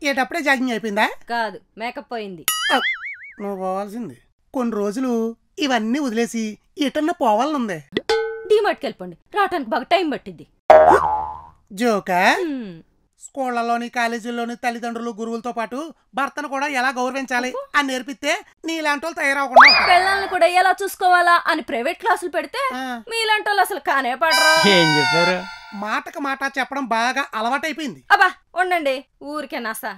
ఎక్కేటప్పుడే jogging అయిపోయిందా? కాదు, makeup పోయింది. నువ్వు పోవాల్సింది. కొన్ని రోజులు ఇవన్నీ వదిలేసి ఎటన్నా పోవాలనుంది. డీమార్ట్కి వెళ్ళిపోండి, రావటానికి బాగా టైం పట్టింది. జోకా? స్కూళ్లలోని కాలేజీల్లోని తల్లిదండ్రులు గురువులతో పాటు భర్తను కూడా ఎలా గౌరవించాలి అని నేర్పిస్తే నీలాంటి వాళ్ళు తయారవకుండా. పిల్లల్ని కూడా ఎలా చూసుకోవాలా అని ప్రైవేట్ క్లాసులు పెడితే మీలాంటి వాళ్ళు అసలు కానే పడరు. ఏం చెప్పారు? మాటకు మాట చెప్పడం బాగా అలవాటైపోయింది. అబ్బా ఉండండి, ఊరికే నాసా.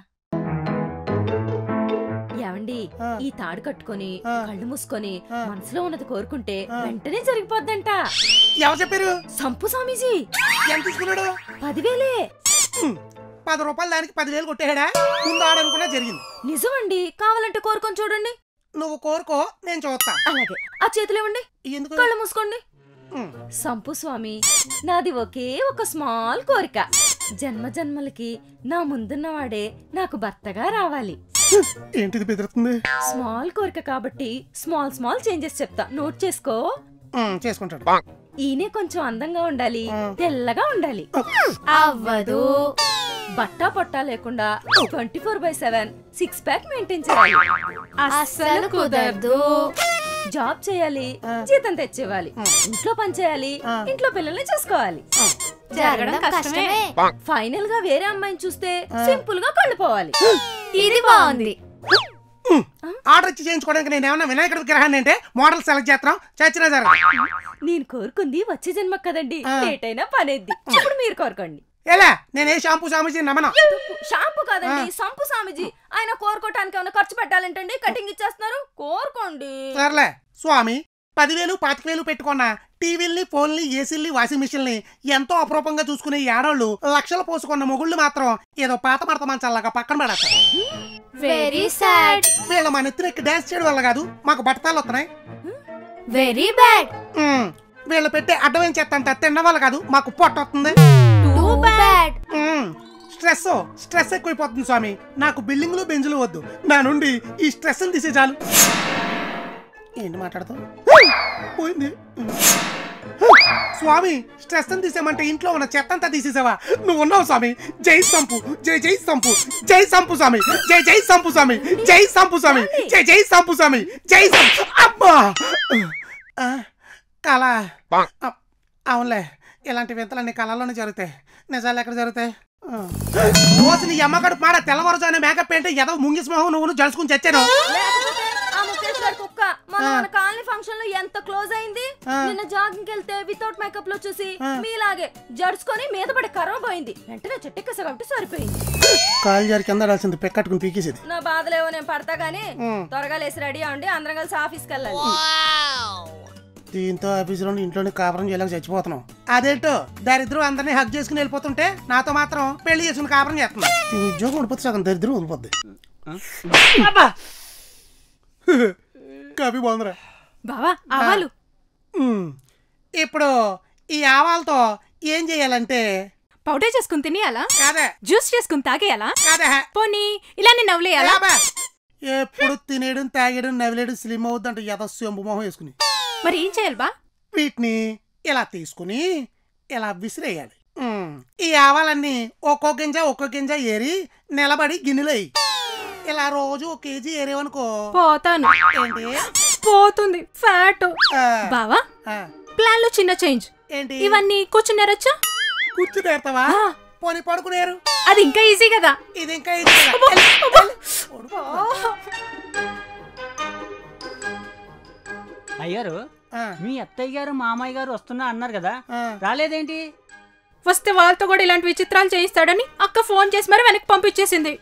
ఏమండి, ఈ తాడు కట్టుకొని కళ్ళు మూసుకొని మనసులో ఉన్నది కోరుకుంటే వెంటనే జరిగిపోద్దంట. ఎవరు చెప్పారు? సంపు స్వామీజీ. ఎంత తీసుకున్నాడు? 10,000. 10 రూపాయలు దానికి 10,000 కొట్టేడా? ముందు ఆడనుకున్నా జరిగింది. నిజమండి, కావాలంటే కోరుకొని చూడండి. నువ్వు కోరుకో, నేను చూస్తా. అలాగే, ఆ చేతులు ఇవ్వండి. ఎందుకు? కళ్ళు మూసుకోండి. సంపు స్వామి, నాది ఒకే ఒక స్మాల్ కోరిక. జన్మ జన్మలకి నా ముందున్నవాడే నాకు భర్తగా రావాలి. ఏంటిది బెదురుతుంది? స్మాల్ కోరిక కాబట్టి స్మాల్ స్మాల్ చేంజెస్ చెప్తా, నోట్ చేసుకో. చేసుకుంటాడు. ఈయనే కొంచెం అందంగా ఉండాలి, తెల్లగా ఉండాలి. అవ్వదు. బట్టా పొట్టా లేకుండా 24/7 6 ప్యాక్ మెయింటైన్ చేయాలి. అస్సలు కుదరదు. జాబ్ చేయాలి, జీతం తెచ్చేవాలి, ఇంట్లో పని చేయాలి, ఇంట్లో పిల్లల్ని చూసుకోవాలి. జరగడం కష్టమే. ఫైనల్ గా వేరే అమ్మాయిని చూస్తే సింపుల్ గా కళ్ళిపోవాలి. ఇది బాగుంది. ఆర్డర్ ఇచ్చి చేయించుకోవడానికి నేను ఏమన్నా వినాయకుడి విగ్రహాన్ని అంటే మోడల్ సెలెక్ట్ చేస్తాం. చచ్చినా జరగదు. నేను కోరుకుంది వచ్చే జన్మ కదండి, లేట్ అయినా పనేద్ది. ఇప్పుడు మీరు కోరుకోండి. ఎలా? నేనే షాంపూ స్వామీజీ నమ్మను. షాంపూ కాదండి, సంపు స్వామీజీ. ఆయన కోరుకోవటానికి ఏమైనా ఖర్చు పెట్టాలంటండి, కటింగ్ ఇచ్చేస్తున్నారు. కోరుకోండి. సర్లే స్వామి, 10,000 25,000 పెట్టుకున్న టీవీల్ని, ఫోన్లు, ఏసీల్ని, వాషింగ్ మిషన్ని ఎంతో అపరూపంగా చూసుకునే ఏడోళ్ళు లక్షలు పోసుకున్న మొగుళ్ళు మాత్రం ఏదో పాత మడత మంచాలాగా పక్కన పడతారు. Very sad. వీళ్ళ మన ఎత్తునెక్కి డాన్స్ చేయడం వల్ల కాదు మాకు బట్టతాలు వస్తున్నాయి. Very bad. వీళ్ళు పెట్టే అడ్డమేం చేస్తా తినడం వల్ల కాదు మాకు పొట్ట వస్తుంది. స్ట్రెస్ ఎక్కువైపోతుంది స్వామి. నాకు బిల్డింగ్లు బెంజులు వద్దు, నా నుండి ఈ స్ట్రెస్ తీసే చాలు. ఏంటి మాట్లాడతావు? పోయింది స్వామి. స్ట్రెస్ తీసేమంటే ఇంట్లో ఉన్న చెత్త అంతా తీసేసావా? నువ్వు ఉన్నావు స్వామి. జై సంపు, జై జై సంపు, జై సంపు స్వామి, జై జై సంపు స్వామి, జై సంపు స్వామి, జై జై సంపు స్వామి, జై సంపు. అబ్బా కళ. అవునులే, ఇలాంటి వింతలన్నీ కళల్లోనే జరుగుతాయి, నిజాలు ఎక్కడ జరుగుతాయి? నీ అమ్మగడు మాడ తెల్లవరజానే మేకప్ ఏంటి ఎదో ముంగిస్ మొహం నువ్వు జలుసుకుని చచ్చాను. కుక్క మన కాలనీ ఫంక్షన్ లో ఎంత క్లోజ్ అయింది. నిన్న జాగింగ్ వెళ్తే వితౌట్ మేకప్ లో చూసి మీలాగే జడుచుకొని మీద పడి కర్ర పోయింది. వెంటనే చెట్టెక్కసా కాబట్టి సరిపోయింది. కాలు జారి కింద రాల్సింది, పెక్కట్టుకుని పీకేసేది. నా బాధలేవో నేను పడతా గానీ త్వరగా లేసి రెడీ అవ్వండి, అందరం కలిసి ఆఫీస్కి వెళ్ళాలి. దీంతో ఆఫీసులో ఇంట్లోనే కాపురం చేయలేక చచ్చిపోతున్నాం. అదేంటో దరిద్రం అందరినీ హక్ చేసుకుని వెళ్ళిపోతుంటే నాతో మాత్రం పెళ్లి చేసుకుని కాపురం చేస్తున్నాం. ఈ ఉద్యోగం ఉండిపోతే సగం దరిద్రం వదిలిపోద్ది. కాఫీ బాగుందిరా బావా. ఆవాలు ఇప్పుడు ఈ ఆవాలతో ఏం చెయ్యాలంటే పౌడర్ చేసుకుని తినేయాలా? కాదా. జ్యూస్ చేసుకుని తాగేయాలా? కాదా. పోనీ ఇలానే నవ్వులేయాలా? ఎప్పుడు తినేయడం, తాగేయడం, నవ్వులేయడం స్లిమ్ అవుద్దంట ఎంబు మొహం వేసుకుని. మరి ఏం చేయాలి బా? వీటిని ఇలా తీసుకుని ఇలా విసిరేయాలి. ఈ ఆవాలన్నీ ఒక్కో గింజ ఏరి నిలబడి గిన్నెలో వేయి. ఇలా రోజు 1 కేజీ ఏరేవనుకో పోతాను. ఏంటి పోతుంది ఫ్యాట్. బావా ప్లాన్ లో చిన్న చేంజ్. ఏంటి? ఇవన్నీ కూర్చునేరొచ్చా? కూర్చునేరుతావా? పోనీ పడుకునేరు. అది ఇంకా ఈజీ కదా. ఇది ఇంకా ఈజీ. అయ్యారు, మీ అత్తయ్య గారు మామయ్య గారు వస్తున్నా అన్నారు కదా, రాలేదేంటి? వస్తే వాళ్ళతో కూడా ఇలాంటి విచిత్రాలు చేయిస్తాడని అక్క ఫోన్ చేసి మరి వెనక్కి పంపించేసింది.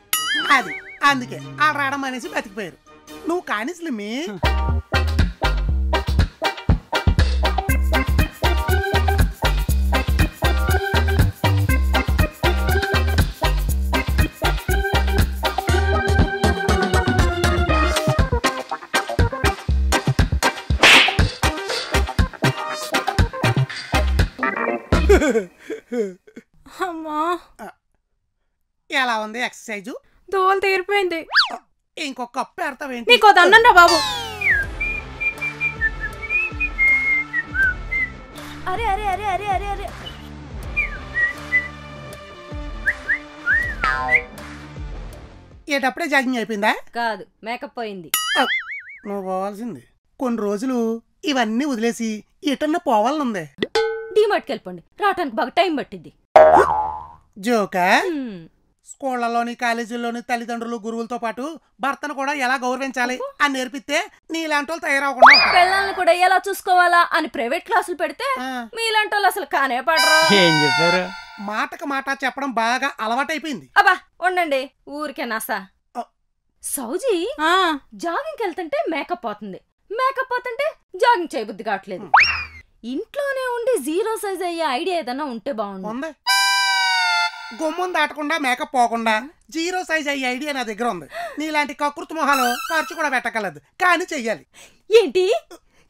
అది అందుకే వాళ్ళు రావడం అనేసి బతికిపోయారు. నువ్వు కానీ స్లిమ్మి. అమ్మా ఎలా ఉంది ఎక్సర్సైజు? దోలు తీరిపోయింది. ఇంకొక కప్పు పెడతావేంటి? నీకో దండంరా బాబు. అరే అరే అరే అరే అరే అరే అయ్యేటప్పుడే జాగింగ్ అయిపోయిందా? కాదు, మేకప్ పోయింది. నువ్వు పోవాల్సింది. కొన్ని రోజులు ఇవన్నీ వదిలేసి ఎటన్నా పోవాలనుంది. డీమార్ట్కి వెళ్ళిపోండి, రావటానికి బాగా టైం పట్టింది. జోకా? స్కూళ్లలోని కాలేజీల్లోని తల్లిదండ్రులు గురువులతో పాటు భర్తను కూడా ఎలా గౌరవించాలి అని నేర్పిస్తే నీలాంటి వాళ్ళు తయారవకుండా. పిల్లల్ని కూడా ఎలా చూసుకోవాలా అని ప్రైవేట్ క్లాసులు పెడితే మీలాంటి వాళ్ళు అసలు కానే పడరు. ఏం చెప్పారు? మాటకు మాట చెప్పడం బాగా అలవాటైపోయింది. అబ్బా ఉండండి, ఊరికే నాసా. సౌజీ జాగింగ్కి వెళ్తుంటే మేకప్ పోతుంది, మేకప్ పోతుంటే జాగింగ్ చేయబుద్ధి కావట్లేదు. ఇంట్లోనే ఉండి 0 సైజ్ అయ్యే ఐడియా ఏదన్నా ఉంటే బాగుంది. గుమ్మం దాటకుండా మేకప్ పోకుండా 0 సైజ్ అయ్యే ఐడియా నా దగ్గర ఉంది. నీలాంటి కకృతి మొహాలు ఖర్చు కూడా పెట్టగలదు, కానీ చెయ్యాలి. ఏంటి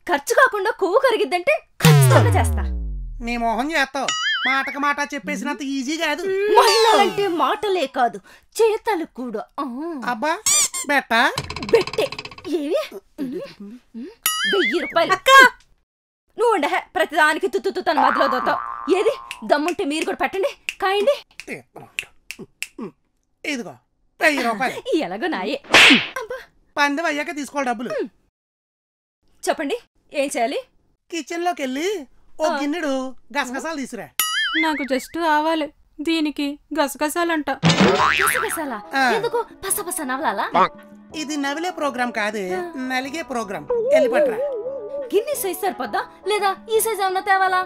ఖర్చు కాకుండా కొవ్వు కరిగిద్దంటే ఖచ్చితంగా చేస్తా. నీ మొహం చేస్తావు. మాటకు మాట చెప్పేసినంత ఈజీ కాదు. మహిళలంటే మాటలే కాదు, చేతలు కూడా. అబ్బా బెట్ట బెట్టే ఏవి 1000 రూపాయలు. నువ్వు ఉండే ప్రతిదానికి తుత్తు తన మధ్యలో దోతావు. ఏది దమ్ముంటే మీరు కూడా పెట్టండి, కాయండి. ఇదిగో 1000 రూపాయలు. ఎలాగో నాయే. పందెం అయ్యాక తీసుకోవాలి డబ్బులు. చెప్పండి ఏం చేయాలి? కిచెన్ లోకి వెళ్ళి ఓ గిన్నెడు గసగసాలు తీసురా. నాకు జస్ట్ ఆవాలి, దీనికి గసగసాలంట. గసగసాలా? ఎందుకు పసపస నవలాలా? ఇది నవిలే ప్రోగ్రాం కాదు, నలిగే ప్రోగ్రాం. వెళ్ళి పట్టరా. గిన్నె సైజ్ సరిపోద్దా లేదా ఈ సైజ్ ఏమన్నా తేవాలా?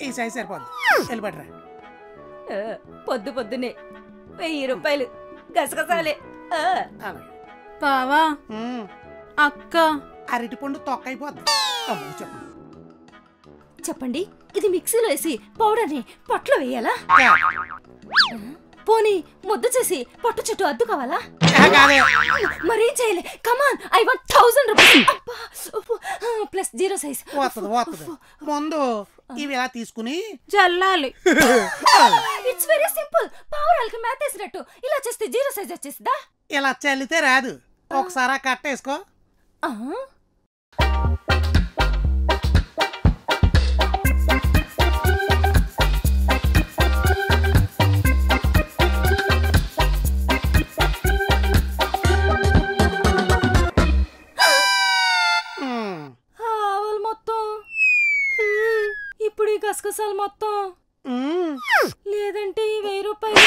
ఈ సైజ్ సరిపోద్ది, వెళ్ళి పట్టరా. పొద్దు పొద్దునే 1000 రూపాయలు గసగసాలే. బావా అక్క అరటి పండు తొక్క అయిపోద్ది. చెప్పండి, ఇది మిక్సీలో వేసి పౌడర్ని పొట్లో వేయాలా? పోనీ ముద్ద చేసి పొట్టు చుట్టూ అద్దు కావాలా? మరేం చేయాలి? Come on, I want 1000 rupees plus 0 size. ముందు ఇవి ఎలా తీసుకుని జల్లాలి. It's very simple. పావురాలకి మేత వేసినట్టు ఇలా చేస్తే 0 సైజ్ వచ్చేస్తుందా? ఇలా చల్లితే రాదు. ఒకసారి కట్టేసుకో. ఇప్పుడు ఈ గసగసాలు మొత్తం లేదంటే 1000 రూపాయలు.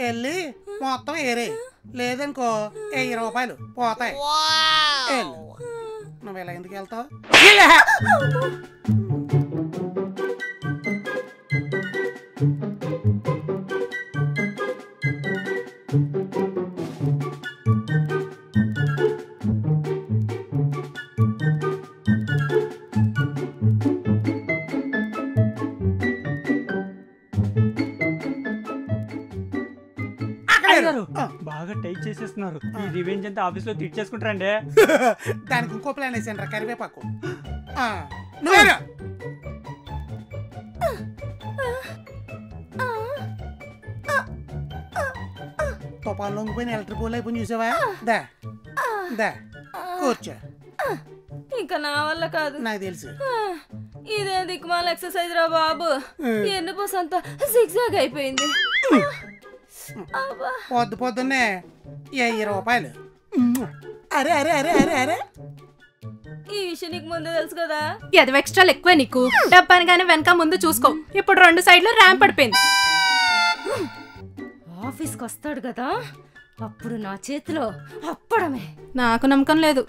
వెళ్ళి మొత్తం ఏరే, లేదనుకో 1000 రూపాయలు పోతాయి. నువ్వు ఎలా ఎందుకు వెళ్తావు? బాగా టైట్ చేసేస్తున్నారు. ఈ రివెంజ్ అంతా ఆఫీస్ లో తీర్చేసుకుంటారండి. దానికి ఇంకో ప్లాన్ వేసాను రా, కరివేపాకు. తుపాలు లొంగిపోయిన ఎలక్ట్రిక్ పోల్ అయిపోయి చూసావా? దా దా కూర్చో. ఇంకా నా వల్ల కాదు, నాకు తెలుసు. ఇదే దిక్కుమాల ఎక్సర్సైజ్ రా బాబు. ఎన్ని బస్ అంతా సిగ్జాగ్ అయిపోయింది. పొద్దు పొద్దున్నే 1000 రూపాయలు. అరే అరే అరే అరే అరే, ఈ విషయం నీకు ముందు తెలుసు కదా. ఎదవ ఎక్స్ట్రాలు ఎక్కువ నీకు. డబ్బాని కానీ వెనక ముందు చూసుకో. ఇప్పుడు 2 సైడ్లు ర్యాంప్ పడిపోయింది. ఆఫీస్కి వస్తాడు కదా, అప్పుడు నా చేతిలో అప్పడమే. నాకు నమ్మకం లేదు.